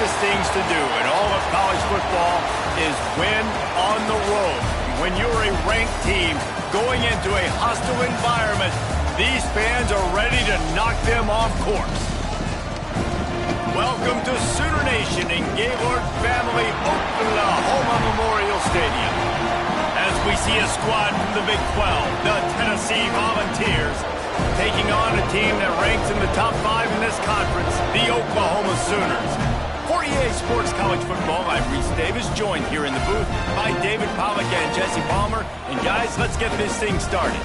toughest things to do in all of college football is win on the road. When you're a ranked team going into a hostile environment, these fans are ready to knock them off course. Welcome to Sooner Nation in Gaylord Family Oklahoma Memorial Stadium. As we see a squad from the Big 12, the Tennessee Volunteers, taking on a team that ranks in the top 5 in this conference, the Oklahoma Sooners. For EA Sports College Football, I'm Reese Davis, joined here in the booth by David Pollack and Jesse Palmer. And guys, let's get this thing started.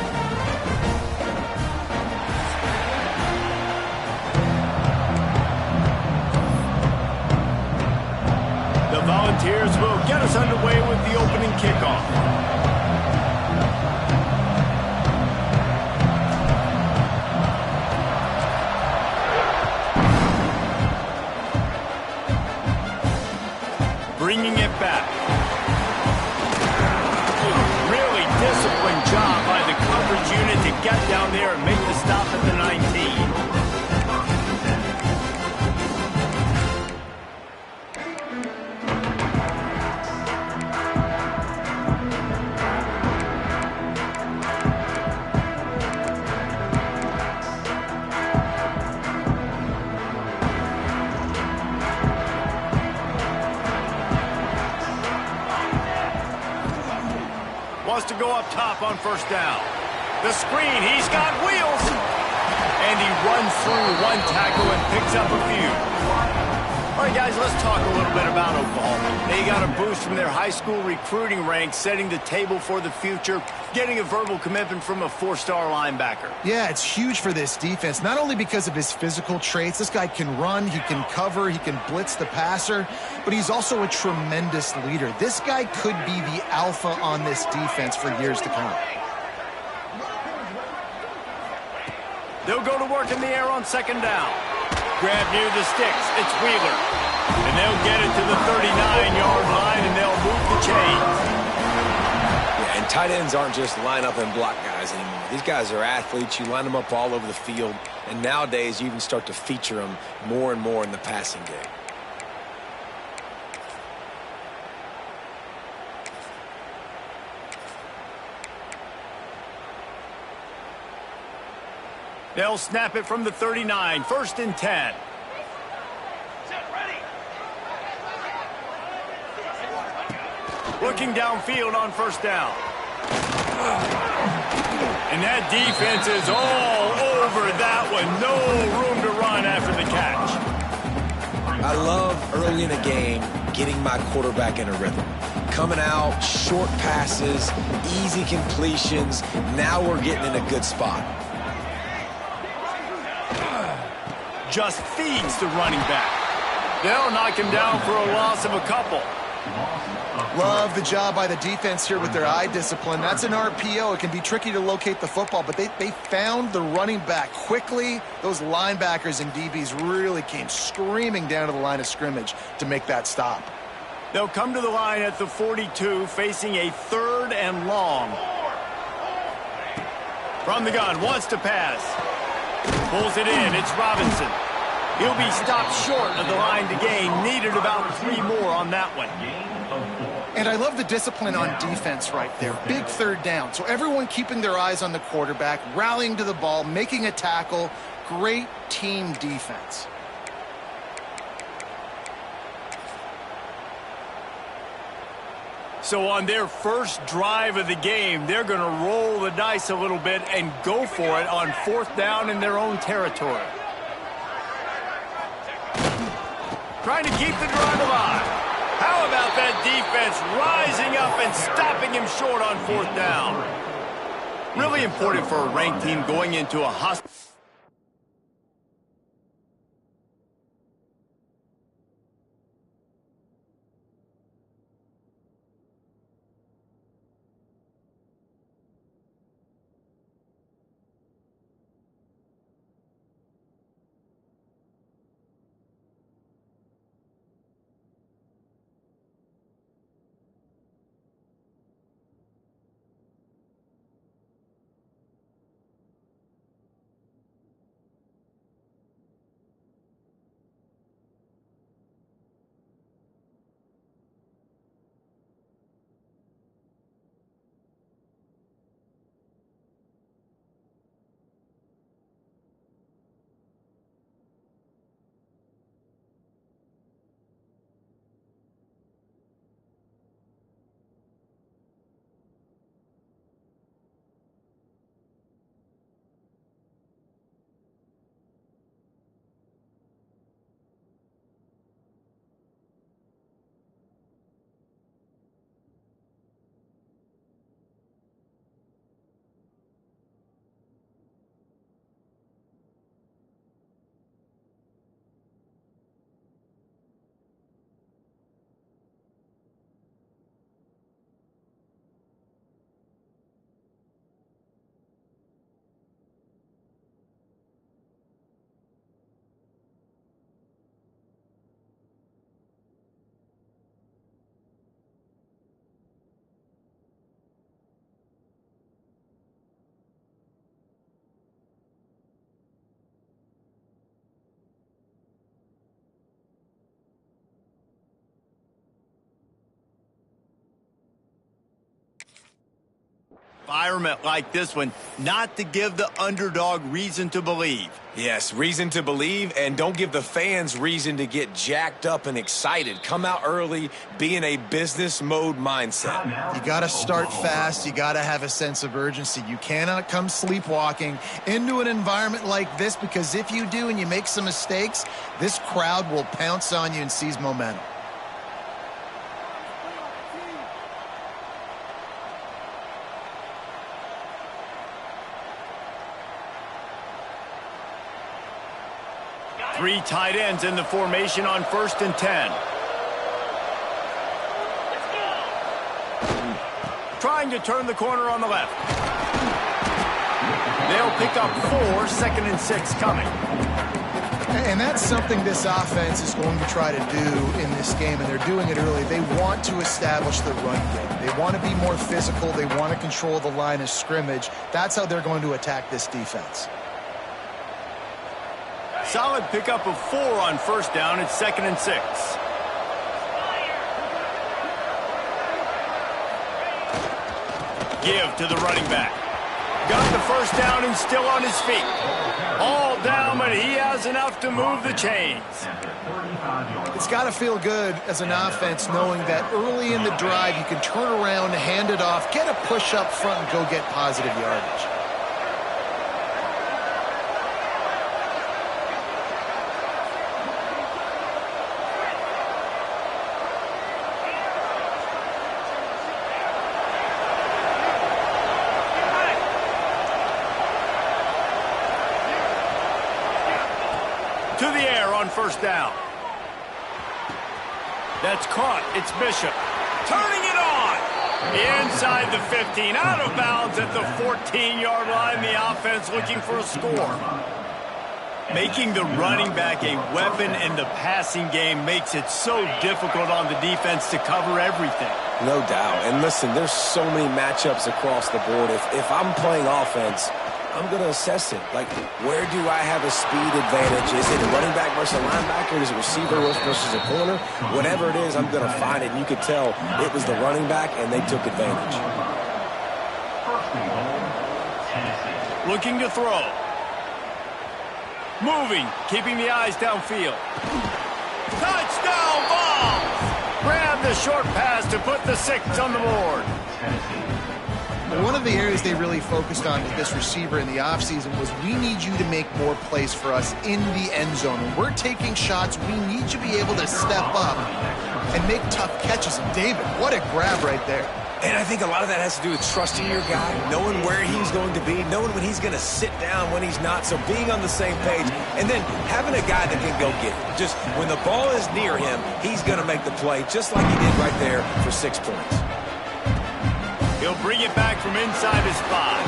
The Volunteers will get us underway with the opening kickoff. Bringing it back. Really disciplined job by the coverage unit to get down there and make the stop at the 19. Wants to go up top on first down. The screen, he's got wheels. And he runs through one tackle and picks up a few. All right, guys, let's talk a little bit about Oklahoma. They got a boost from their high school recruiting ranks, setting the table for the future, getting a verbal commitment from a 4-star linebacker. Yeah, it's huge for this defense, not only because of his physical traits. This guy can run, he can cover, he can blitz the passer, but he's also a tremendous leader. This guy could be the alpha on this defense for years to come. They'll go to work in the air on second down. Grab near the sticks. It's Wheeler. And they'll get it to the 39-yard line, and they'll move the chains. Yeah, and tight ends aren't just line up and block guys anymore. These guys are athletes. You line them up all over the field. And nowadays, you even start to feature them more and more in the passing game. They'll snap it from the 39, 1st and 10. Looking downfield on first down. And that defense is all over that one. No room to run after the catch. I love early in a game getting my quarterback in a rhythm. Coming out, short passes, easy completions. Now we're getting in a good spot. Just feeds the running back. They'll knock him down for a loss of a couple. Love the job by the defense here with their eye discipline. That's an RPO. It can be tricky to locate the football, but they found the running back quickly. Those linebackers and DBs really came screaming down to the line of scrimmage to make that stop. They'll come to the line at the 42, facing a 3rd and long. From the gun, wants to pass. Pulls it in, it's Robinson. He'll be stopped short of the line to gain. Needed about 3 more on that one. And I love the discipline on defense right there. Big 3rd down. So everyone keeping their eyes on the quarterback, rallying to the ball, making a tackle. Great team defense. So on their first drive of the game, they're going to roll the dice a little bit and go for it on 4th down in their own territory. Trying to keep the drive alive. How about that defense rising up and stopping him short on 4th down? Really important for a ranked team going into a hostile. environment like this one not to give the underdog reason to believe. Yes, reason to believe, and don't give the fans reason to get jacked up and excited. Come out early, be in a business mode mindset. You got to start fast. You got to have a sense of urgency. You cannot come sleepwalking into an environment like this, because if you do and you make some mistakes, this crowd will pounce on you and seize momentum. Three tight ends in the formation on 1st and 10. Trying to turn the corner on the left. They'll pick up 4, 2nd and 6 coming. And that's something this offense is going to try to do in this game, and they're doing it early. They want to establish the run game. They want to be more physical. They want to control the line of scrimmage. That's how they're going to attack this defense. Solid pickup of 4 on 1st down. It's 2nd and 6. Give to the running back. Got the 1st down and still on his feet. All down, but he has enough to move the chains. It's got to feel good as an offense knowing that early in the drive you can turn around, hand it off, get a push up front, and go get positive yardage. To the air on 1st down. That's caught. It's Bishop. Turning it on. Inside the 15. Out of bounds at the 14-yard line. The offense looking for a score. Making the running back a weapon in the passing game makes it so difficult on the defense to cover everything. No doubt. And listen, there's so many matchups across the board. If I'm playing offense, I'm going to assess it. Like, where do I have a speed advantage? Is it a running back versus a linebacker? Is it receiver versus a corner? Whatever it is, I'm going to find it. And you could tell it was the running back, and they took advantage. Looking to throw. Moving, keeping the eyes downfield. Touchdown, Vols! Grab the short pass to put the 6 on the board. One of the areas they really focused on with this receiver in the offseason was, we need you to make more plays for us in the end zone. When we're taking shots, we need you to be able to step up and make tough catches. And David, what a grab right there. And I think a lot of that has to do with trusting your guy, knowing where he's going to be, knowing when he's going to sit down, when he's not, so being on the same page, and then having a guy that can go get it. Just when the ball is near him, he's going to make the play, just like he did right there for 6 points. He'll bring it back from inside his spot.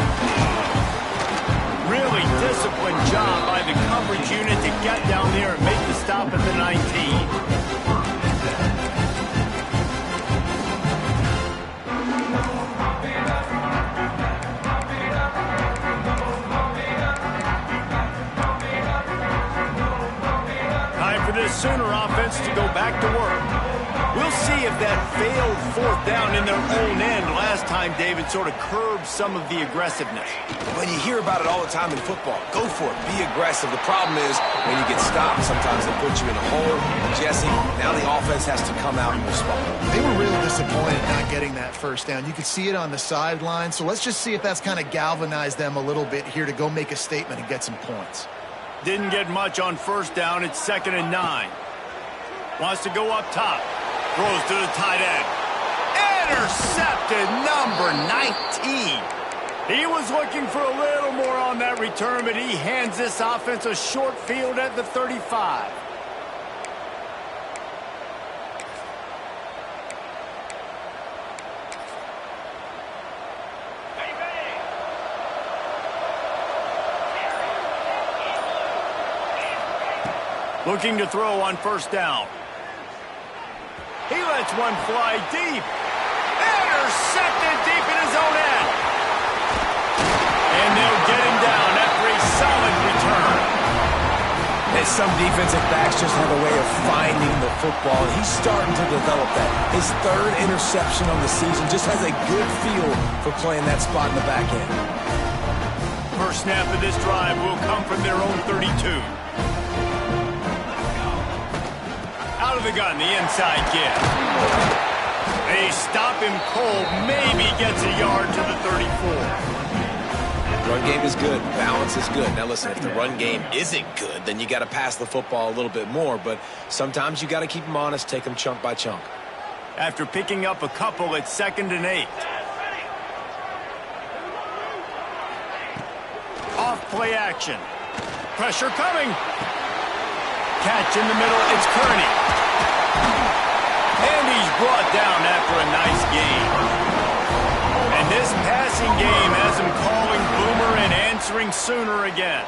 Really disciplined job by the coverage unit to get down there and make the stop at the 19. Time for this Sooner offense to go back to work. We'll see if that failed 4th down in their own end last time, David, sort of curbed some of the aggressiveness. When you hear about it all the time in football, go for it. Be aggressive. The problem is when you get stopped, sometimes they put you in a hole. And Jesse, now the offense has to come out and respond. They were really disappointed not getting that 1st down. You could see it on the sideline. So let's just see if that's kind of galvanized them a little bit here to go make a statement and get some points. Didn't get much on 1st down. It's 2nd and 9. Wants to go up top. Throws to the tight end. Intercepted, number 19. He was looking for a little more on that return, but he hands this offense a short field at the 35. Looking to throw on 1st down. He lets one fly deep. Intercepted deep in his own end. And they'll get him down after a solid return. As Some defensive backs just have a way of finding the football, and he's starting to develop that. His third interception on the season just has a good feel for playing that spot in the back end. First snap of this drive will come from their own 32. Out of the gun, the inside give. They stop him cold, maybe gets a yard to the 34. Run game is good. Balance is good. Now, listen, if the run game isn't good, then you got to pass the football a little bit more. But sometimes you got to keep them honest, take them chunk by chunk. After picking up a couple, it's 2nd and 8. Off play action. Pressure coming. Catch in the middle. It's Kearney. And he's brought down after a nice game. And this passing game has him calling Boomer and answering Sooner again.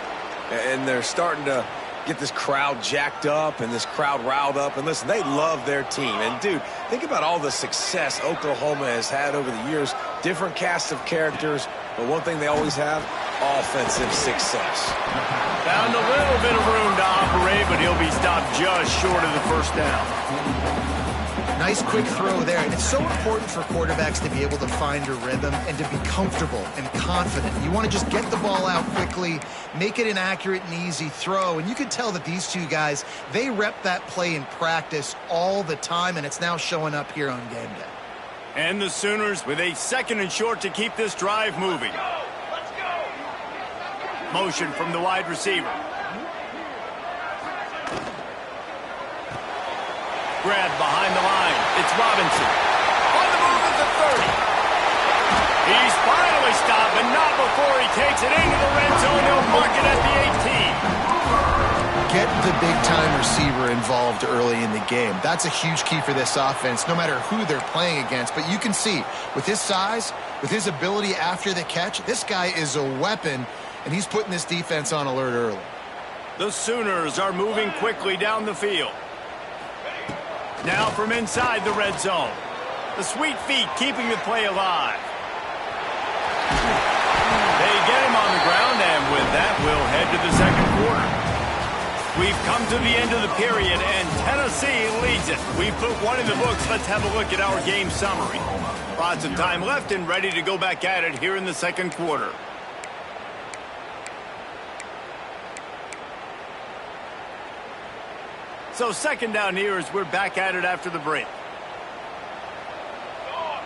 And they're starting to get this crowd jacked up and this crowd riled up. And listen, they love their team. And, dude, think about all the success Oklahoma has had over the years. Different casts of characters. But one thing they always have, offensive success. Found a little bit of room to operate, but he'll be stopped just short of the first down. Nice quick throw there. And it's so important for quarterbacks to be able to find a rhythm and to be comfortable and confident. You want to just get the ball out quickly, make it an accurate and easy throw. And you can tell that these two guys, they rep that play in practice all the time, and it's now showing up here on game day. And the Sooners with a 2nd and short to keep this drive moving. Let's go. Motion from the wide receiver. Grab behind the line. It's Robinson. On the move at the 30. He's finally stopped, but not before he takes it into the red zone. He'll mark it at the 18. Get the big-time receiver involved early in the game. That's a huge key for this offense, no matter who they're playing against. But you can see, with his size, with his ability after the catch, this guy is a weapon, and he's putting this defense on alert early. The Sooners are moving quickly down the field. Now from inside the red zone. The sweet feet keeping the play alive. They get him on the ground, and with that, we'll head to the second quarter. We've come to the end of the period, and Tennessee leads it. We've put one in the books. Let's have a look at our game summary. Lots of time left and ready to go back at it here in the second quarter. So 2nd down here as we're back at it after the break. Dog.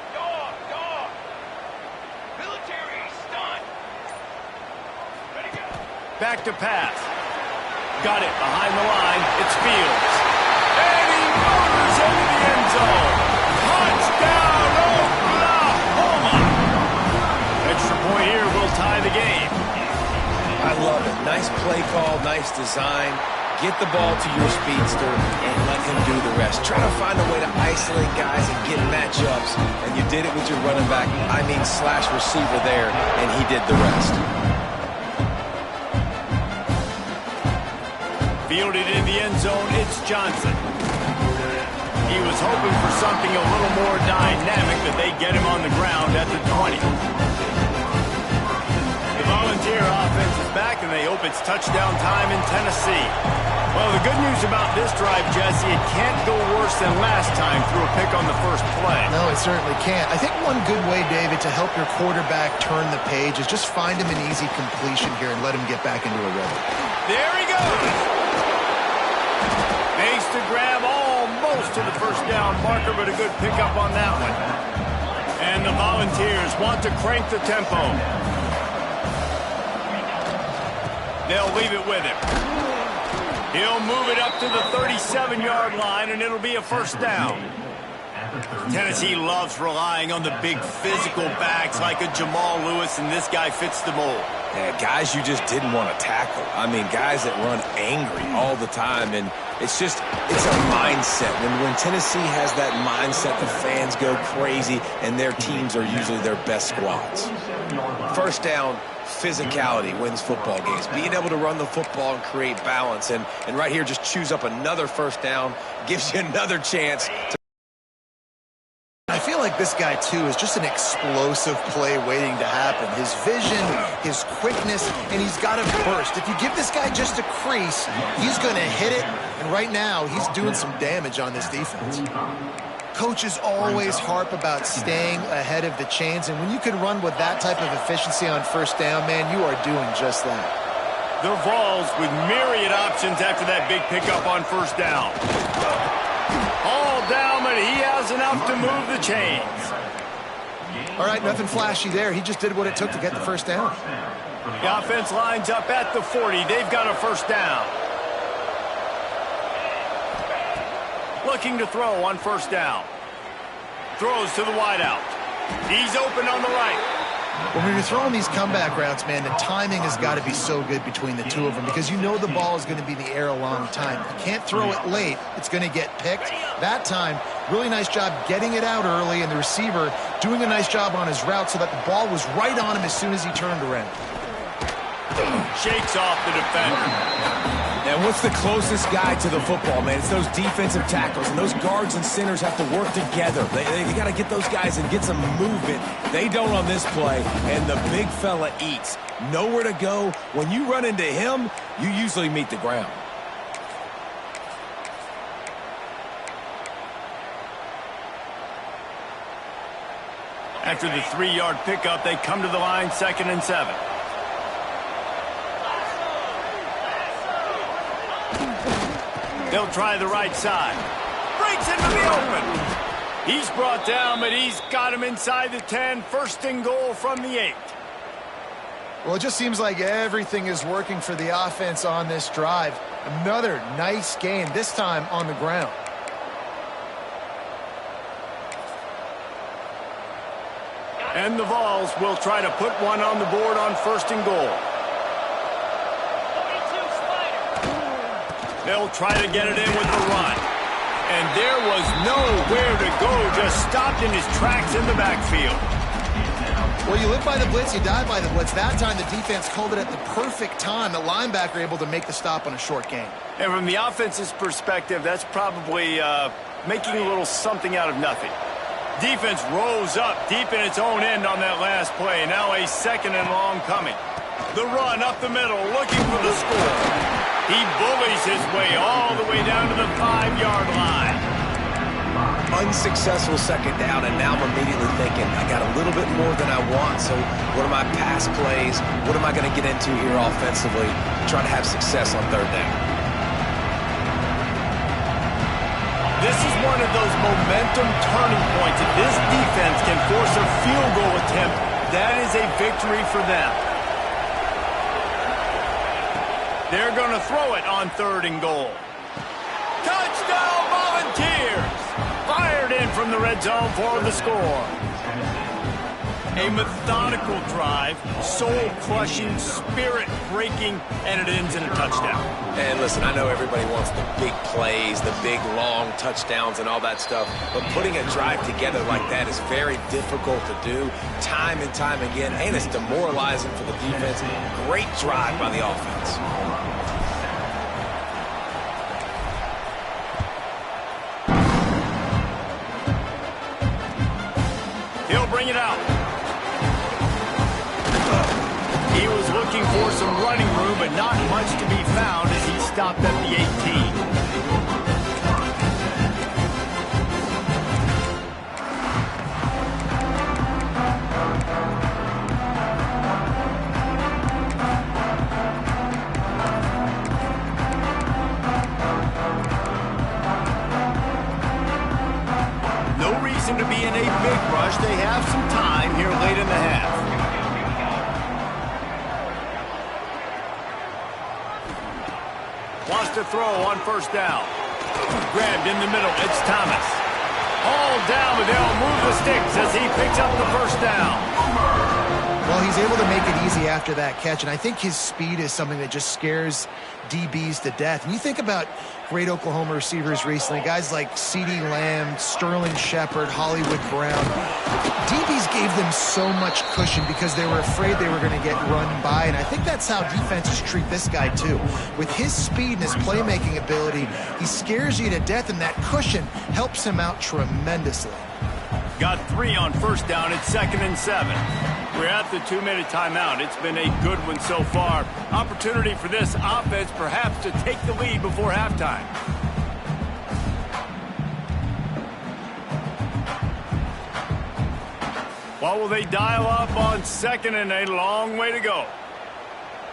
Military stunt. Ready to go. Back to pass. Got it behind the line. It's Fields. And he motors into the end zone. Touchdown, Oklahoma. Extra point here will tie the game. I love it. Nice play call, nice design. Get the ball to your speedster and let him do the rest. Try to find a way to isolate guys and get matchups. And you did it with your running back, slash receiver there, and he did the rest. Fielded in the end zone, it's Johnson. He was hoping for something a little more dynamic, but they get him on the ground at the 20. The Volunteer offense is back, and they hope it's touchdown time in Tennessee. Well, the good news about this drive, Jesse, it can't go worse than last time through a pick on the first play. No, it certainly can't. I think one good way, David, to help your quarterback turn the page is just find him an easy completion here and let him get back into a rhythm. There he goes. Makes the grab almost to the first down marker, but a good pickup on that one. And the Volunteers want to crank the tempo. They'll leave it with him. He'll move it up to the 37-yard line, and it'll be a first down. Tennessee loves relying on the big physical backs like a Jamal Lewis, and this guy fits the mold. Yeah, guys you just didn't want to tackle. Guys that run angry all the time, and it's a mindset. When Tennessee has that mindset, the fans go crazy, and their teams are usually their best squads. First down, physicality wins football games. Being able to run the football and create balance, and right here, just choose up another first down, gives you another chance to... I feel like like this guy, too, is just an explosive play waiting to happen. His vision, his quickness, and he's got a burst. If you give this guy just a crease, he's going to hit it, and right now he's doing some damage on this defense. Coaches always harp about staying ahead of the chains, and when you can run with that type of efficiency on first down, man, you are doing just that. The Vols with myriad options after that big pickup on first down. All down, but he has enough to move the chains. All right, nothing flashy there. He just did what it took to get the first down. The offense lines up at the 40. They've got a first down. Looking to throw on first down. Throws to the wideout. He's open on the right. When you're throwing these comeback routes, man, the timing has got to be so good between the two of them because you know the ball is going to be in the air a long time. You can't throw it late. It's going to get picked. That time, really nice job getting it out early, and the receiver doing a nice job on his route so that the ball was right on him as soon as he turned around. Shakes off the defender. And what's the closest guy to the football, man? It's those defensive tackles, and those guards and centers have to work together. They got to get those guys and get some movement. They don't on this play, and the big fella eats. Nowhere to go. When you run into him, you usually meet the ground. After the 3-yard pickup, they come to the line 2nd and 7. They'll try the right side. Breaks into the open. He's brought down, but he's got him inside the 10. 1st and goal from the 8. Well, it just seems like everything is working for the offense on this drive. Another nice gain, this time on the ground. And the Vols will try to put one on the board on 1st and goal. They'll try to get it in with the run. And there was nowhere to go, just stopped in his tracks in the backfield. Well, you live by the blitz, you die by the blitz. That time the defense called it at the perfect time. The linebacker able to make the stop on a short gain. And from the offense's perspective, that's probably making a little something out of nothing. Defense rose up deep in its own end on that last play. Now a 2nd and long coming. The run up the middle, looking for the score. He bullies his way all the way down to the 5-yard line. Unsuccessful 2nd down, and now I'm immediately thinking, I got a little bit more than I want, so what are my pass plays? What am I going to get into here offensively to try to have success on 3rd down? This is one of those momentum turning points. If this defense can force a field goal attempt, that is a victory for them. They're going to throw it on 3rd and goal. Touchdown, Volunteers! Fired in from the red zone for the score. A methodical drive, soul-crushing, spirit-breaking, and it ends in a touchdown. And listen, I know everybody wants the big plays, the big, long touchdowns and all that stuff, but putting a drive together like that is very difficult to do time and time again, and it's demoralizing for the defense. Great drive by the offense. He'll bring it out. He was looking for some running room, but not much to be found as he stopped at the 18. No reason to be in a big rush. They have some time here late in the half. Wants to throw on 1st down. Grabbed in the middle. It's Thomas. All down, but they'll move the sticks as he picks up the 1st down. Well, he's able to make it easy after that catch, and I think his speed is something that just scares DBs to death. And you think about great Oklahoma receivers recently, guys like CeeDee Lamb, Sterling Shepard, Hollywood Brown. DBs gave them so much cushion because they were afraid they were going to get run by, and I think that's how defenses treat this guy too. With his speed and his playmaking ability, he scares you to death, and that cushion helps him out tremendously. Got 3 on first down. It's 2nd and 7. We're at the 2-minute timeout. It's been a good one so far. Opportunity for this offense perhaps to take the lead before halftime. What will they dial up on 2nd and a long way to go?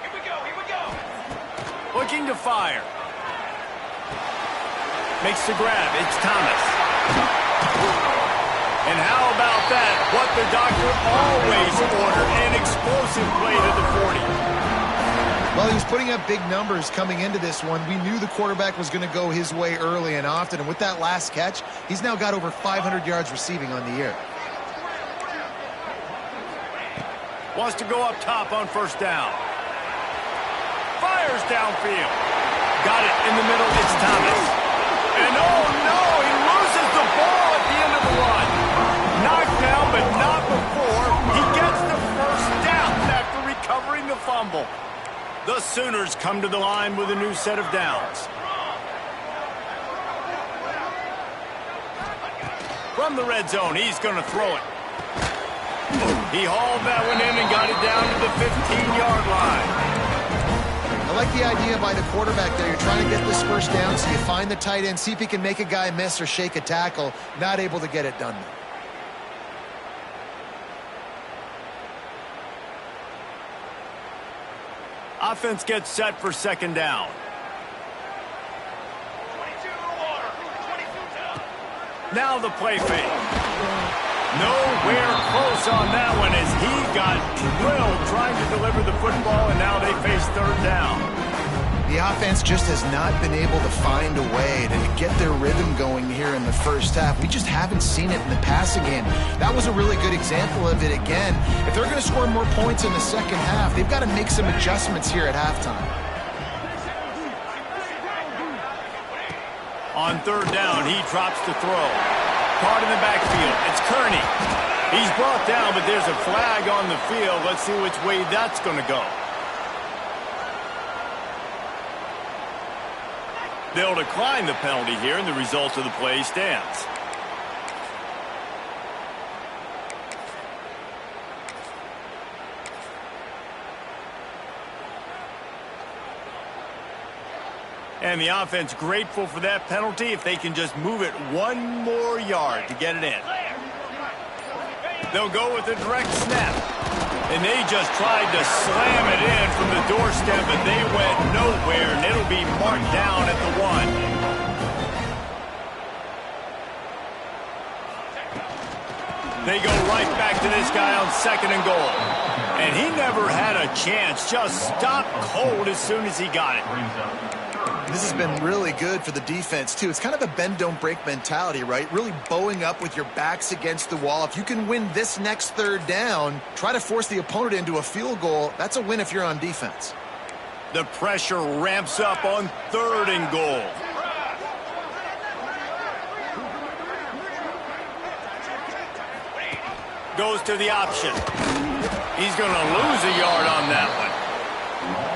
Here we go. Looking to fire. Makes the grab. It's Thomas. And how about that? What the doctor always ordered, an explosive play to the 40. Well, he was putting up big numbers coming into this one. We knew the quarterback was going to go his way early and often, and with that last catch, he's now got over 500 yards receiving on the year. Wants to go up top on first down. Fires downfield. Got it in the middle. It's Thomas. And oh no, he loses the ball at the end of the run. Knocked down, but not before. He gets the first down after recovering the fumble. The Sooners come to the line with a new set of downs. From the red zone, he's going to throw it. He hauled that one in and got it down to the 15-yard line. I like the idea by the quarterback there. You're trying to get this first down, so you find the tight end, see if he can make a guy miss or shake a tackle. Not able to get it done. Offense gets set for 2nd down. 22 water. 22 down. Now the play fake. Nowhere close on that one as he got drilled trying to deliver the football, and now they face 3rd down. The offense just has not been able to find a way to get their rhythm going here in the first half. We just haven't seen it in the passing game. That was a really good example of it again. If they're going to score more points in the second half, they've got to make some adjustments here at halftime. On 3rd down, he drops to throw. Caught in the backfield. It's Kearney. He's brought down, but there's a flag on the field. Let's see which way that's going to go. They'll decline the penalty here, and the result of the play stands. And the offense grateful for that penalty if they can just move it 1 more yard to get it in. They'll go with a direct snap. And they just tried to slam it in from the doorstep, but they went nowhere, and it'll be marked down at the 1. They go right back to this guy on 2nd and goal. And he never had a chance, just stopped cold as soon as he got it. This has been really good for the defense, too. It's kind of a bend-don't-break mentality, right? Really bowing up with your backs against the wall. If you can win this next 3rd down, try to force the opponent into a field goal. That's a win if you're on defense. The pressure ramps up on 3rd and goal. Goes to the option. He's going to lose a yard on that one.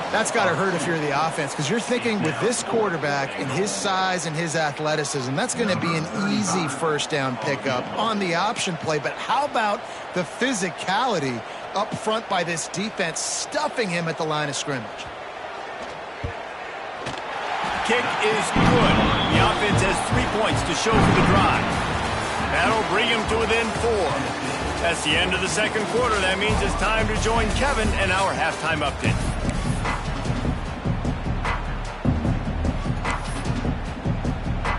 That's got to hurt if you're the offense, because you're thinking with this quarterback and his size and his athleticism, that's going to be an easy first down pickup on the option play. But how about the physicality up front by this defense, stuffing him at the line of scrimmage? Kick is good. The offense has 3 points to show for the drive. That'll bring him to within 4. That's the end of the 2nd quarter. That means it's time to join Kevin and our halftime update.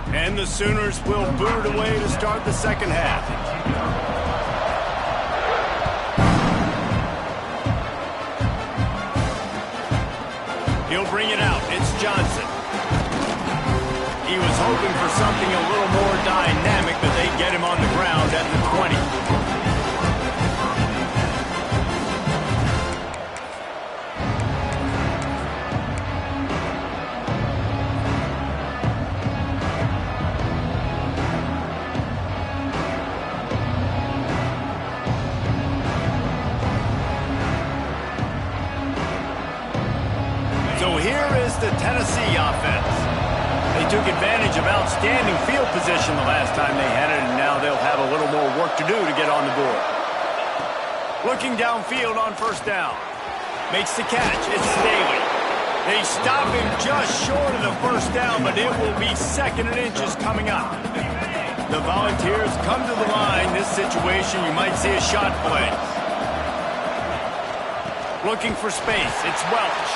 And the Sooners will boot it away to start the 2nd half. He'll bring it out. It's Johnson. He was hoping for something a little more dynamic, but they get him on the ground at the 20. So here is the Tennessee offense. They took advantage of outstanding field position the last time they had it, and now they'll have a little more work to do to get on the board. Looking downfield on first down. Makes the catch. It's Staley. They stop him just short of the first down, but it will be 2nd and inches coming up. The Volunteers come to the line. This situation, you might see a shot play. Looking for space. It's Welch.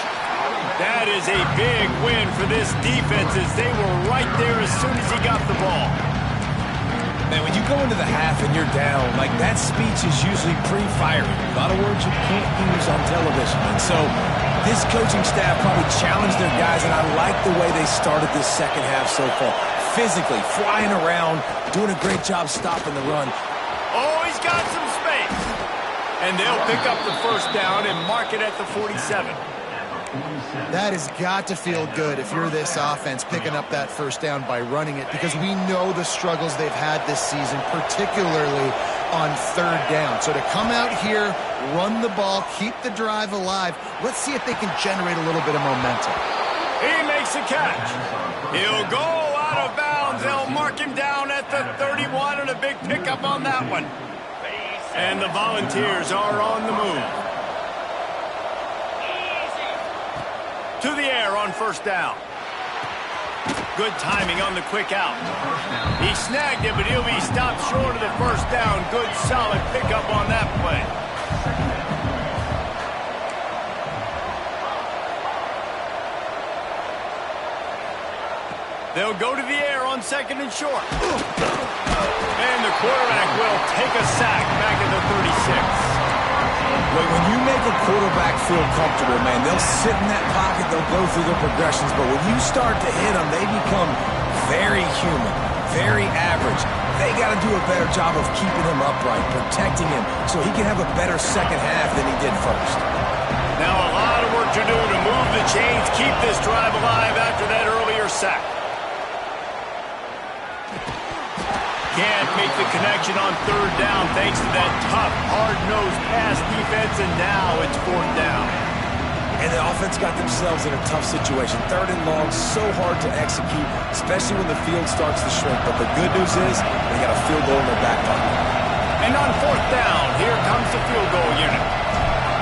That is a big win for this defense as they were right there as soon as he got the ball. Man, when you go into the half and you're down, like that speech is usually pre-fiery. A lot of words you can't use on television. And so this coaching staff probably challenged their guys, and I like the way they started this second half so far. Physically, flying around, doing a great job stopping the run. Oh, he's got some space. And they'll pick up the first down and mark it at the 47. That has got to feel good if you're this offense picking up that first down by running it, because we know the struggles they've had this season, particularly on 3rd down. So to come out here, run the ball, keep the drive alive, let's see if they can generate a little bit of momentum. He makes a catch. He'll go out of bounds. They'll mark him down at the 31, and a big pickup on that one. And the Volunteers are on the move. To the air on first down. Good timing on the quick out. He snagged it, but he'll be stopped short of the first down. Good, solid pickup on that play. They'll go to the air on 2nd and short. And the quarterback will take a sack back at the 36. When you make a quarterback feel comfortable, man, they'll sit in that pocket, they'll go through their progressions, but when you start to hit them, they become very human, very average. They got to do a better job of keeping him upright, protecting him, so he can have a better second half than he did first. Now a lot of work to do to move the chains, keep this drive alive after that earlier sack. Can't make the connection on 3rd down thanks to that tough, hard-nosed pass defense, and now it's 4th down. And the offense got themselves in a tough situation. 3rd and long, so hard to execute, especially when the field starts to shrink. But the good news is they got a field goal in their back pocket. And on 4th down, here comes the field goal unit.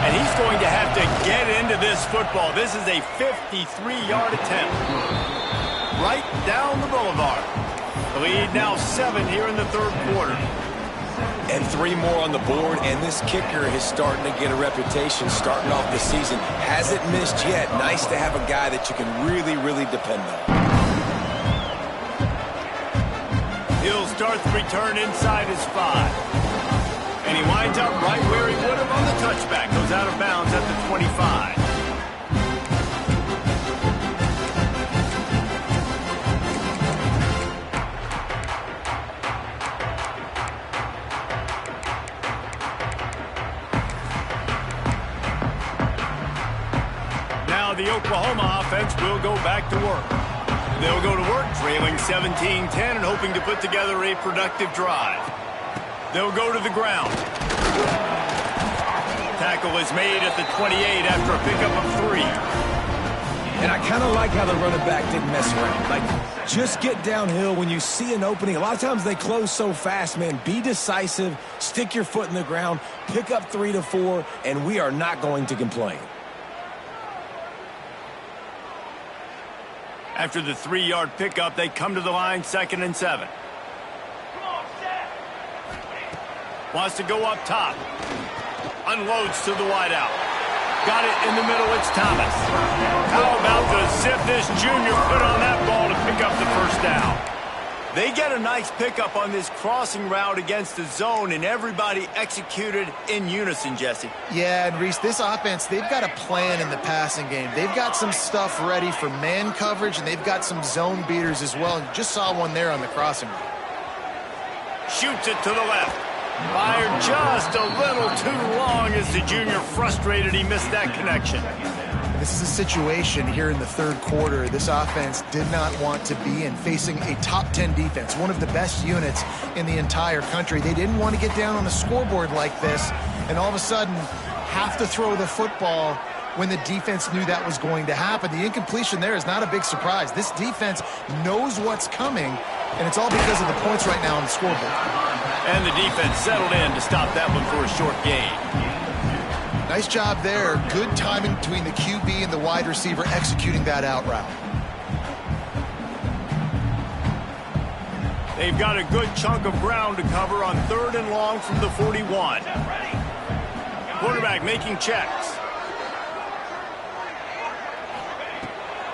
And he's going to have to get into this football. This is a 53-yard attempt. Right down the boulevard. The lead now 7 here in the 3rd quarter. And 3 more on the board, and this kicker is starting to get a reputation starting off the season. Hasn't missed yet. Nice to have a guy that you can really, really depend on. He'll start the return inside his 5. And he winds up right where he would have on the touchback. Goes out of bounds at the 25. The Oklahoma offense will go back to work. They'll go to work trailing 17-10 and hoping to put together a productive drive. They'll go to the ground. Tackle is made at the 28 after a pickup of 3. And I kind of like how the running back didn't mess around. Like, just get downhill when you see an opening. A lot of times they close so fast, man. Be decisive, stick your foot in the ground, pick up 3 to 4, and we are not going to complain. After the 3-yard pickup, they come to the line 2nd and 7. Wants to go up top. Unloads to the wideout. Got it in the middle, it's Thomas. How about the zip this junior put on that ball to pick up the first down? They get a nice pickup on this crossing route against the zone, and everybody executed in unison, Jesse. Yeah, and Reese, this offense, they've got a plan in the passing game. They've got some stuff ready for man coverage, and they've got some zone beaters as well. And just saw one there on the crossing route. Shoots it to the left. Fired just a little too long as the junior frustrated he missed that connection. This is a situation here in the 3rd quarter this offense did not want to be in, facing a top 10 defense, one of the best units in the entire country. They didn't want to get down on the scoreboard like this and all of a sudden have to throw the football when the defense knew that was going to happen. The incompletion there is not a big surprise. This defense knows what's coming, and it's all because of the points right now on the scoreboard. And the defense settled in to stop that one for a short gain. Nice job there. Good timing between the QB and the wide receiver executing that out route. They've got a good chunk of ground to cover on 3rd and long from the 41. Quarterback making checks.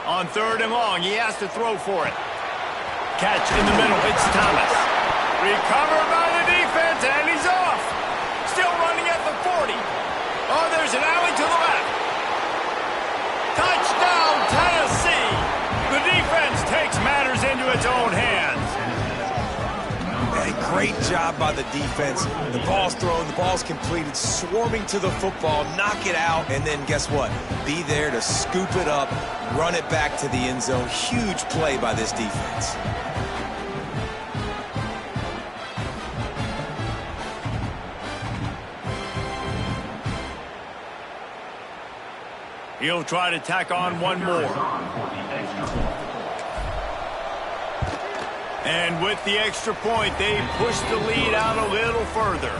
On 3rd and long, he has to throw for it. Catch in the middle, it's Thomas. Recovered by the defense, and he's off. Still running at the 40. Oh, there's an alley to the left. Touchdown, Tennessee. The defense takes matters into its own hands. Hey, great job by the defense. The ball's thrown, the ball's completed, swarming to the football, knock it out, and then guess what? Be there to scoop it up, run it back to the end zone. Huge play by this defense. He'll try to tack on one more. And with the extra point, they push the lead out a little further.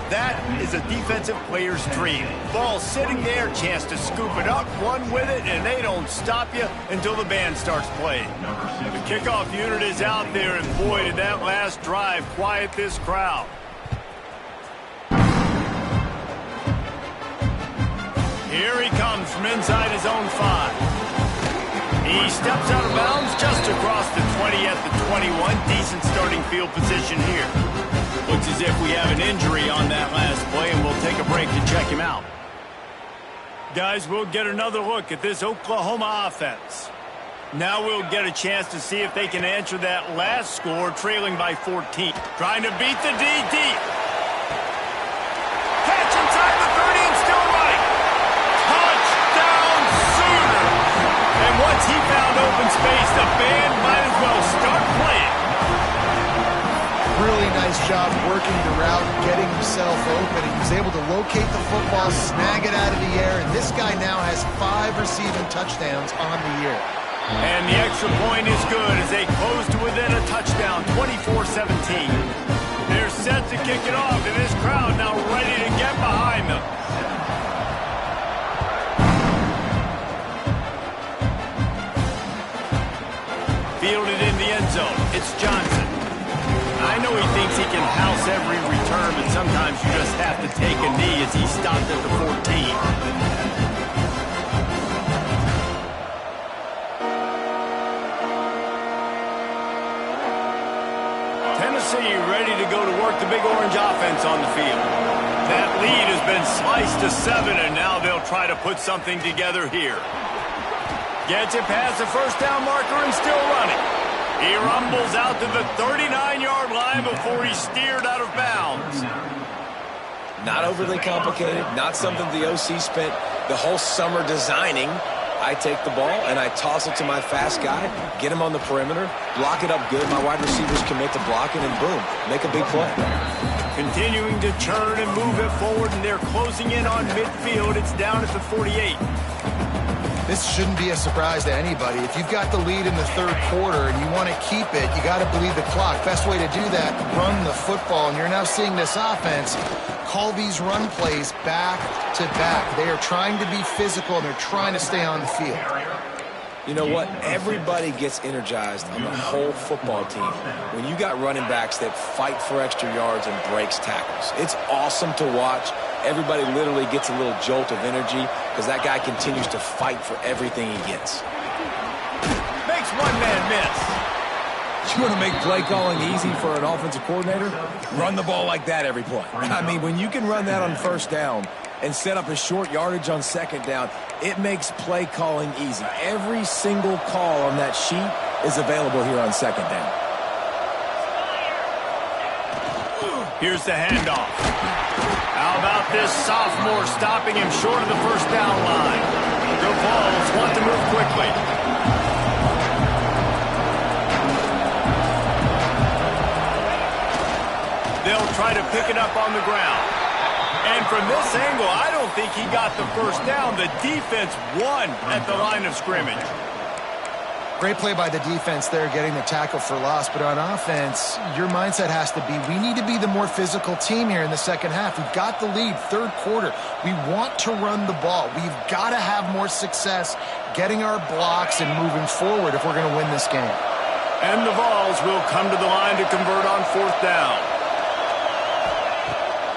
That is a defensive player's dream. Ball sitting there, chance to scoop it up, run with it, and they don't stop you until the band starts playing. The kickoff unit is out there, and boy, did that last drive quiet this crowd. Here he comes from inside his own 5. He steps out of bounds just across the 20 at the 21. Decent starting field position here. Looks as if we have an injury on that last play, and we'll take a break to check him out. Guys, we'll get another look at this Oklahoma offense. Now we'll get a chance to see if they can answer that last score, trailing by 14. Trying to beat the D deep. Catch inside the 30 and still running. Touchdown, Sooner! And once he found open space, the band might as well start playing. Really nice job working the route, getting himself open. He was able to locate the football, snag it out of the air, and this guy now has 5 receiving touchdowns on the year. And the extra point is good as they close to within a touchdown, 24-17. They're set to kick it off, and this crowd now ready to get behind them. Fielded in the end zone. It's Johnson. I know he thinks he can house every return, but sometimes you just have to take a knee as he stopped at the 14. Tennessee ready to go to work the Big Orange offense on the field. That lead has been sliced to 7, and now they'll try to put something together here. Gets it past the first down marker and still running. He rumbles out to the 39-yard line before he's steered out of bounds. Not overly complicated, not something the OC spent the whole summer designing. I take the ball and I toss it to my fast guy, get him on the perimeter, block it up good. My wide receivers commit to blocking, and boom, make a big play. Continuing to turn and move it forward, and they're closing in on midfield. It's down at the 48. This shouldn't be a surprise to anybody. If you've got the lead in the 3rd quarter and you want to keep it, you got to bleed the clock. Best way to do that, run the football. And you're now seeing this offense call these run plays back to back. They are trying to be physical, and they're trying to stay on the field. You know what? Everybody gets energized on the whole football team when you got running backs that fight for extra yards and breaks tackles. It's awesome to watch. Everybody literally gets a little jolt of energy because that guy continues to fight for everything he gets. Makes one man miss. You want to make play calling easy for an offensive coordinator? Run the ball like that every play. I mean, when you can run that on first down and set up a short yardage on second down, it makes play calling easy. Every single call on that sheet is available here on second down. Here's the handoff. How about this sophomore stopping him short of the first down line? The Vols want to move quickly. They'll try to pick it up on the ground. And from this angle, I don't think he got the first down. The defense won at the line of scrimmage. Great play by the defense there, getting the tackle for loss. But on offense, your mindset has to be, we need to be the more physical team here in the second half. We've got the lead, third quarter. We want to run the ball. We've got to have more success getting our blocks and moving forward if we're going to win this game. And the Vols will come to the line to convert on fourth down.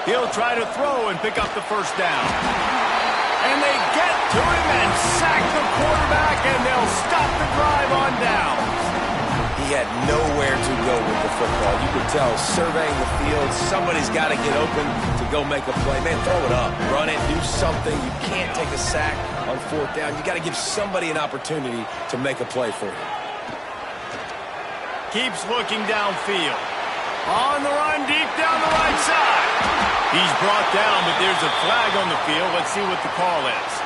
He'll try to throw and pick up the first down. And they get to him and sack the quarterback, and they'll stop the drive on down. He had nowhere to go with the football. You could tell, surveying the field, somebody's got to get open to go make a play. Man, throw it up, run it, do something. You can't take a sack on fourth down. You got to give somebody an opportunity to make a play for you. Keeps looking downfield. On the run, deep down the right side. He's brought down, but there's a flag on the field. Let's see what the call is.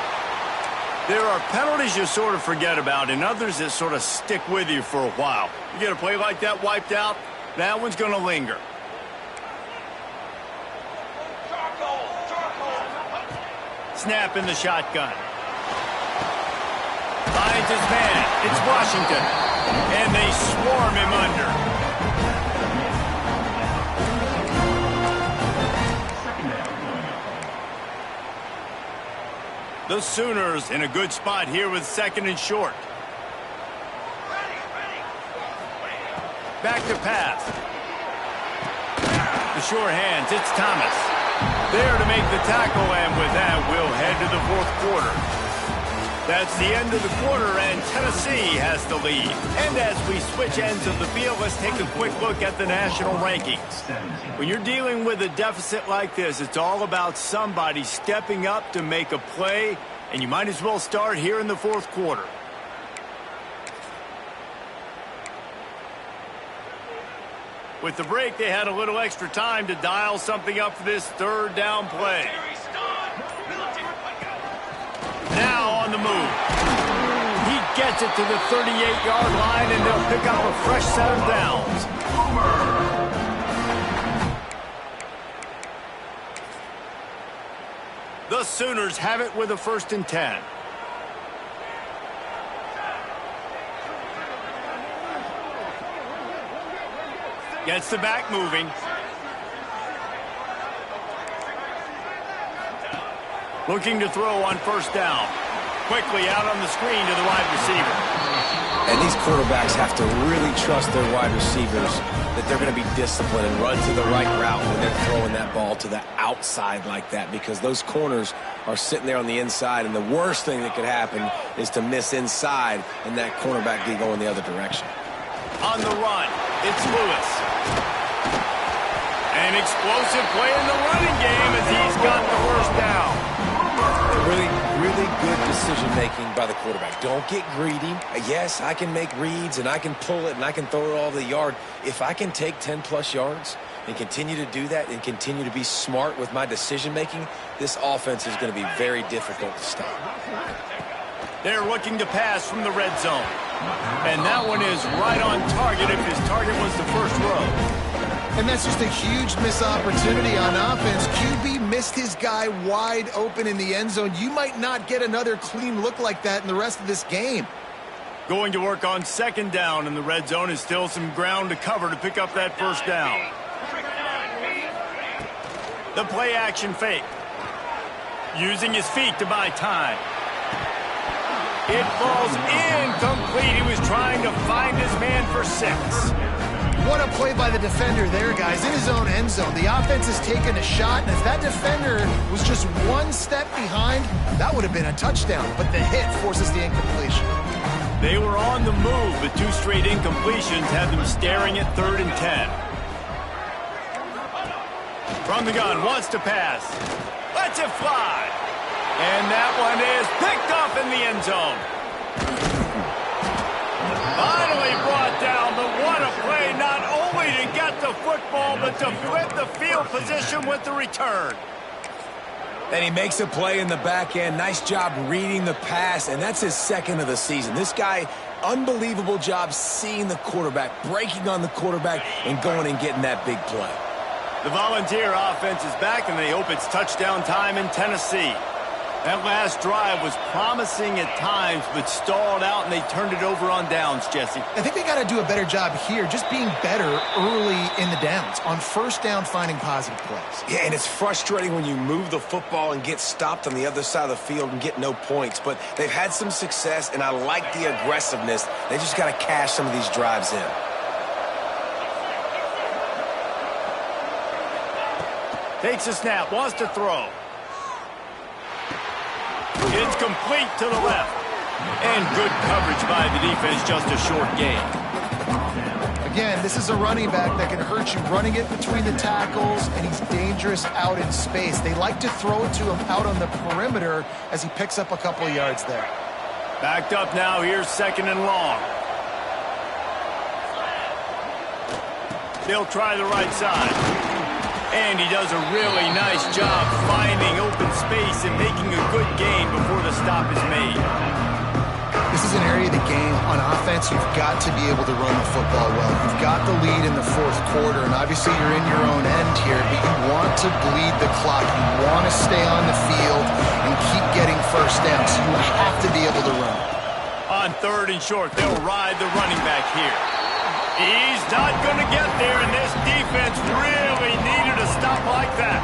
There are penalties you sort of forget about and others that sort of stick with you for a while. You get a play like that wiped out, that one's going to linger. Snap in the shotgun. Finds his man. It's Washington. And they swarm him under. The Sooners in a good spot here with second and short. Back to pass. The sure hands, it's Thomas. There to make the tackle, and with that, we'll head to the fourth quarter. That's the end of the quarter, and Tennessee has the lead. And as we switch ends of the field, let's take a quick look at the national rankings. When you're dealing with a deficit like this, it's all about somebody stepping up to make a play, and you might as well start here in the fourth quarter. With the break, they had a little extra time to dial something up for this third down play. Now on the move. He gets it to the 38-yard line, and they'll pick up a fresh set of downs. The Sooners have it with a 1st and 10. Gets the back moving. Looking to throw on first down. Quickly out on the screen to the wide receiver. And these quarterbacks have to really trust their wide receivers that they're going to be disciplined and run to the right route when they're throwing that ball to the outside like that, because those corners are sitting there on the inside, and the worst thing that could happen is to miss inside and that cornerback be going the other direction. On the run, it's Lewis. An explosive play in the running game as he's got the first down. Really good decision-making by the quarterback. Don't get greedy. Yes, I can make reads, and I can pull it, and I can throw it all the yard. If I can take 10-plus yards and continue to do that and continue to be smart with my decision-making, this offense is going to be very difficult to stop. They're looking to pass from the red zone. And that one is right on target if his target was the first row. And that's just a huge missed opportunity on offense. QB missed his guy wide open in the end zone. You might not get another clean look like that in the rest of this game. Going to work on second down in the red zone is still some ground to cover to pick up that first down. The play action fake. Using his feet to buy time. It falls incomplete. He was trying to find his man for 6. What a play by the defender there, guys. In his own end zone. The offense has taken a shot, and if that defender was just one step behind, that would have been a touchdown. But the hit forces the incompletion. They were on the move, but 2 straight incompletions had them staring at 3rd and 10. From the gun, wants to pass. Lets it fly. And that one is picked off in the end zone. Finally brought down, but what a play, not only to get the football, but to flip the field position with the return. And he makes a play in the back end. Nice job reading the pass, and that's his 2nd of the season. This guy, unbelievable job seeing the quarterback, breaking on the quarterback, and going and getting that big play. The Volunteer offense is back, and they hope it's touchdown time in Tennessee. That last drive was promising at times, but stalled out, and they turned it over on downs, Jesse. I think they got to do a better job here, just being better early in the downs, on first down finding positive plays. Yeah, and it's frustrating when you move the football and get stopped on the other side of the field and get no points. But they've had some success, and I like the aggressiveness. They just got to cash some of these drives in. Takes a snap, wants to throw. It's complete to the left. And good coverage by the defense, just a short gain. Again, this is a running back that can hurt you running it between the tackles, and he's dangerous out in space. They like to throw it to him out on the perimeter as he picks up a couple of yards there. Backed up now, here's 2nd and long. They'll try the right side. And he does a really nice job finding open space and making a good gain before the stop is made. This is an area of the game on offense you've got to be able to run the football well. You've got the lead in the 4th quarter, and obviously you're in your own end here, but you want to bleed the clock. You want to stay on the field and keep getting first down, so you have to be able to run. On 3rd and short, they'll ride the running back here. He's not going to get there, and this defense really needed a stop like that.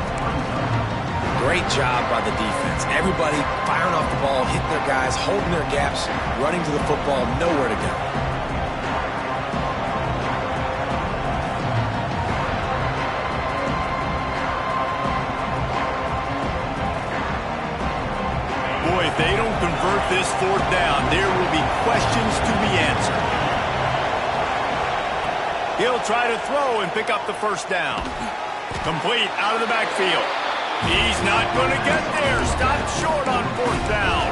Great job by the defense. Everybody firing off the ball, hitting their guys, holding their gaps, running to the football, nowhere to go. Boy, if they don't convert this 4th down, there will be questions to be answered. He'll try to throw and pick up the 1st down. Complete out of the backfield. He's not going to get there. Stopped short on 4th down.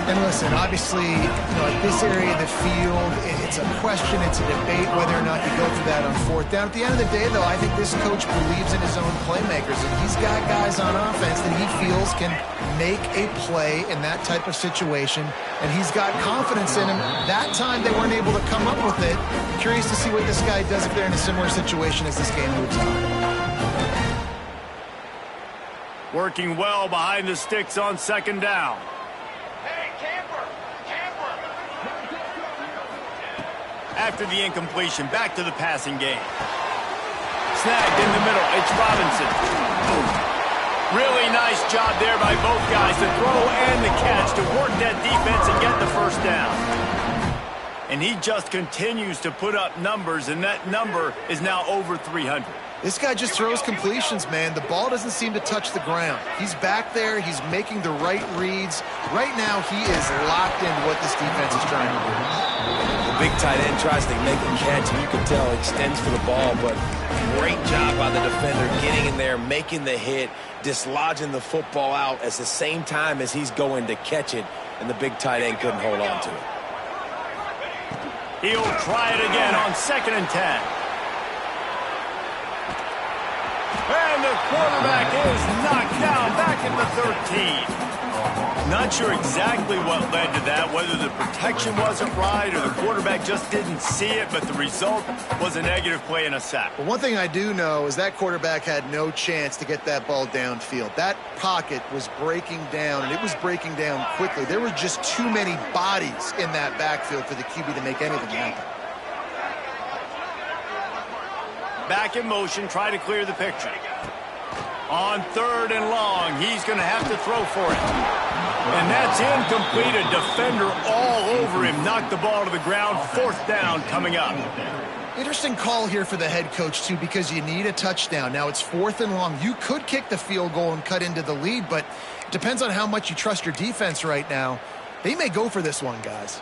And listen, obviously, at this area of the field, it's a question, it's a debate whether or not you go for that on 4th down. At the end of the day, though, I think this coach believes in his own playmakers, and he's got guys on offense that he feels can make a play in that type of situation, and he's got confidence in him. That time they weren't able to come up with it. Curious to see what this guy does if they're in a similar situation as this game moves on. Working well behind the sticks on 2nd down. Hey, camper! Camper! After the incompletion, back to the passing game. Snagged in the middle, it's Robinson. Really nice job there by both guys, the throw and the catch, to work that defense and get the 1st down. And he just continues to put up numbers, and that number is now over 300. This guy just throws completions, man. The ball doesn't seem to touch the ground. He's back there. He's making the right reads. Right now, he is locked into what this defense is trying to do. The big tight end tries to make a catch, and you can tell extends for the ball, but great job by the defender getting in there, making the hit, dislodging the football out at the same time as he's going to catch it, and the big tight end couldn't hold on to it. He'll try it again on 2nd and 10. And the quarterback is knocked down back at the 13. Not sure exactly what led to that, whether the protection wasn't right or the quarterback just didn't see it, but the result was a negative play and a sack. But one thing I do know is that quarterback had no chance to get that ball downfield. That pocket was breaking down, and it was breaking down quickly. There were just too many bodies in that backfield for the QB to make anything happen. Back in motion, try to clear the picture. On 3rd and long, he's going to have to throw for it. And that's incomplete. A defender all over him. Knocked the ball to the ground. 4th down coming up. Interesting call here for the head coach, too, because you need a touchdown. Now it's 4th and long. You could kick the field goal and cut into the lead, but it depends on how much you trust your defense right now. They may go for this one, guys.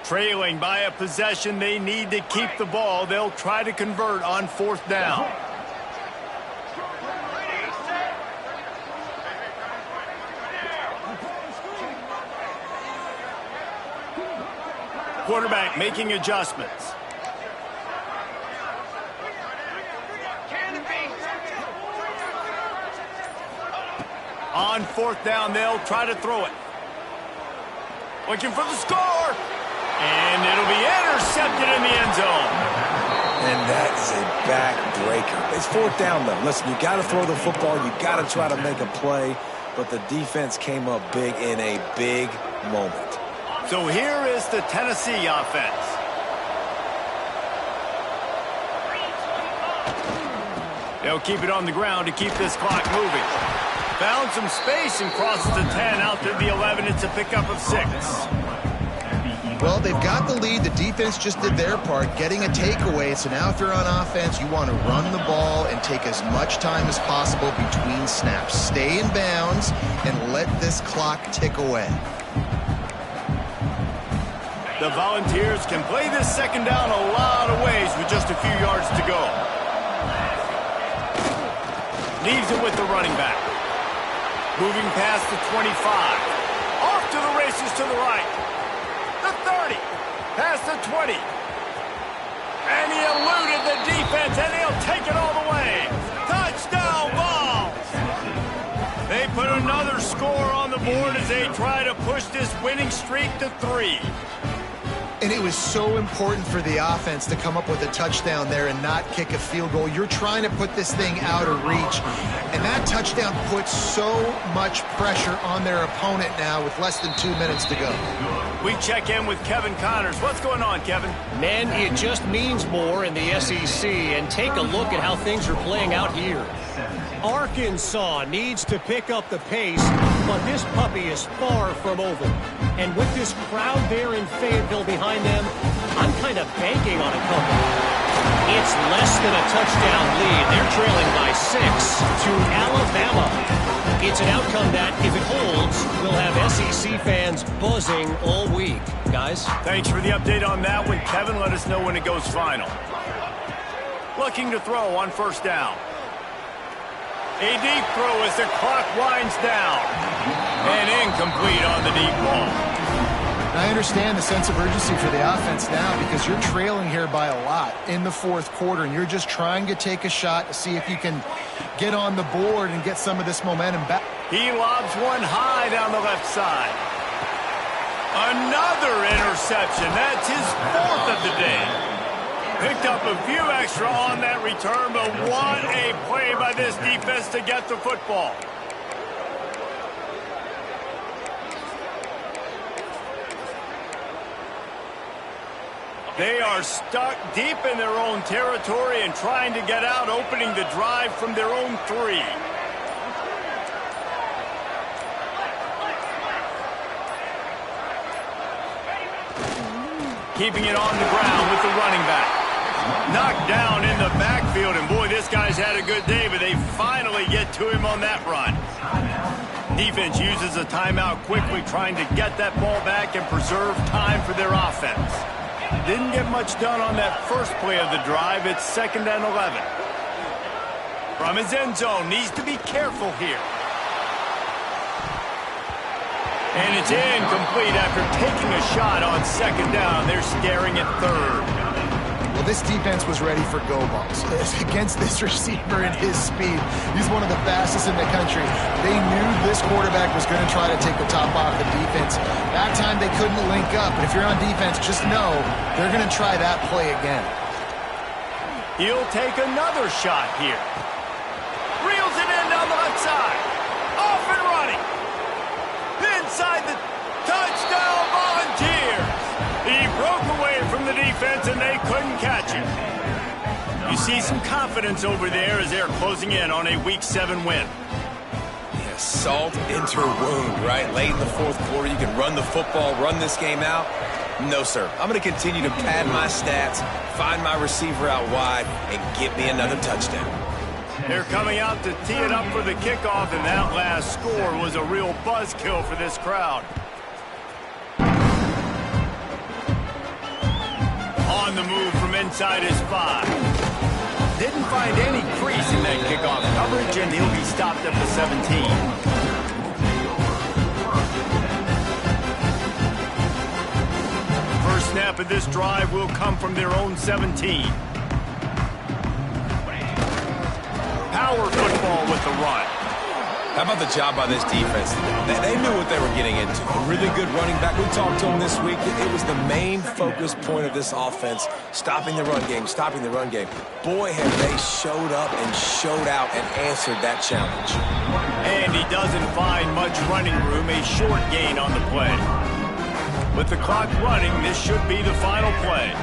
Trailing by a possession, they need to keep the ball. They'll try to convert on 4th down. Quarterback making adjustments. On 4th down, they'll try to throw it. Looking for the score. And it'll be intercepted in the end zone. And that is a backbreaker. It's fourth down, though. Listen, you got to throw the football. You got to try to make a play. But the defense came up big in a big moment. So here is the Tennessee offense. They'll keep it on the ground to keep this clock moving. Found some space and crosses the 10 out to the 11. It's a pickup of 6. Well, they've got the lead. The defense just did their part, getting a takeaway. So now if you're on offense, you want to run the ball and take as much time as possible between snaps. Stay in bounds and let this clock tick away. The Volunteers can play this second down a lot of ways with just a few yards to go. Leaves it with the running back. Moving past the 25. Off to the races to the right. The 30. Past the 20. And he eluded the defense, and he'll take it all the way. Touchdown, Vols! They put another score on the board as they try to push this winning streak to 3. And it was so important for the offense to come up with a touchdown there and not kick a field goal. You're trying to put this thing out of reach. And that touchdown puts so much pressure on their opponent now with less than 2 minutes to go. We check in with Kevin Connors. What's going on, Kevin? Man, it just means more in the SEC. And take a look at how things are playing out here. Arkansas needs to pick up the pace, but this puppy is far from over. And with this crowd there in Fayetteville behind them, I'm kind of banking on a couple. It's less than a touchdown lead. They're trailing by 6 to Alabama. It's an outcome that, if it holds, will have SEC fans buzzing all week. Guys? Thanks for the update on that one, Kevin. Let us know when it goes final. Looking to throw on first down. A deep throw as the clock winds down. And incomplete on the deep ball. I understand the sense of urgency for the offense now because you're trailing here by a lot in the fourth quarter, and you're just trying to take a shot to see if you can get on the board and get some of this momentum back. He lobs one high down the left side. Another interception. That's his 4th of the day. Picked up a few extra on that return, but what a play by this defense to get the football. They are stuck deep in their own territory and trying to get out, opening the drive from their own 3. Keeping it on the ground with the running back. Knocked down in the backfield, and boy, this guy's had a good day, but they finally get to him on that run. Defense uses a timeout quickly, trying to get that ball back and preserve time for their offense. Didn't get much done on that first play of the drive. It's 2nd and 11. From his end zone, needs to be careful here. And it's incomplete after taking a shot on 2nd down. They're staring at 3rd. Well, this defense was ready for go balls against this receiver and his speed. He's one of the fastest in the country. They knew this quarterback was going to try to take the top off the defense. That time they couldn't link up, but if you're on defense, just know they're going to try that play again. He'll take another shot here. Reels it in down the left side. Off and running. Inside the touchdown, Volunteers. He broke away from the defense, and they couldn't catch him. You see some confidence over there as they're closing in on a Week 7 win. Yeah, salt into a wound, right? Late in the fourth quarter, you can run the football, run this game out. No, sir. I'm going to continue to pad my stats, find my receiver out wide, and get me another touchdown. They're coming out to tee it up for the kickoff, and that last score was a real buzzkill for this crowd. On the move from inside his 5. Didn't find any crease in that kickoff coverage, and he'll be stopped at the 17. First snap of this drive will come from their own 17. Power football with the run. How about the job by this defense? They knew what they were getting into. A really good running back. We talked to him this week. It was the main focus point of this offense, stopping the run game, stopping the run game. Boy, have they showed up and showed out and answered that challenge. And he doesn't find much running room, a short gain on the play. With the clock running, this should be the final play.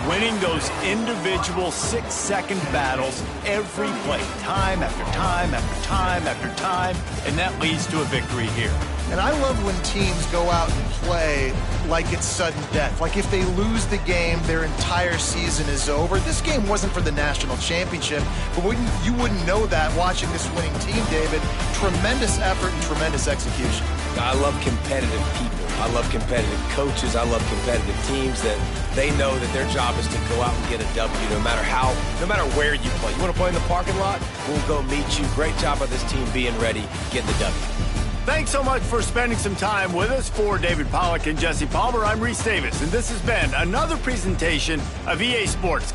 Winning those individual 6-second battles every play, time after time after time after time, and that leads to a victory here. And I love when teams go out and play like it's sudden death. Like if they lose the game, their entire season is over. This game wasn't for the national championship, but you wouldn't know that watching this winning team, David. Tremendous effort and tremendous execution. I love competitive people. I love competitive coaches. I love competitive teams that they know that their job is to go out and get a W no matter where you play. You want to play in the parking lot? We'll go meet you. Great job by this team being ready, getting the W. Thanks so much for spending some time with us. For David Pollack and Jesse Palmer, I'm Reese Davis, and this has been another presentation of EA Sports.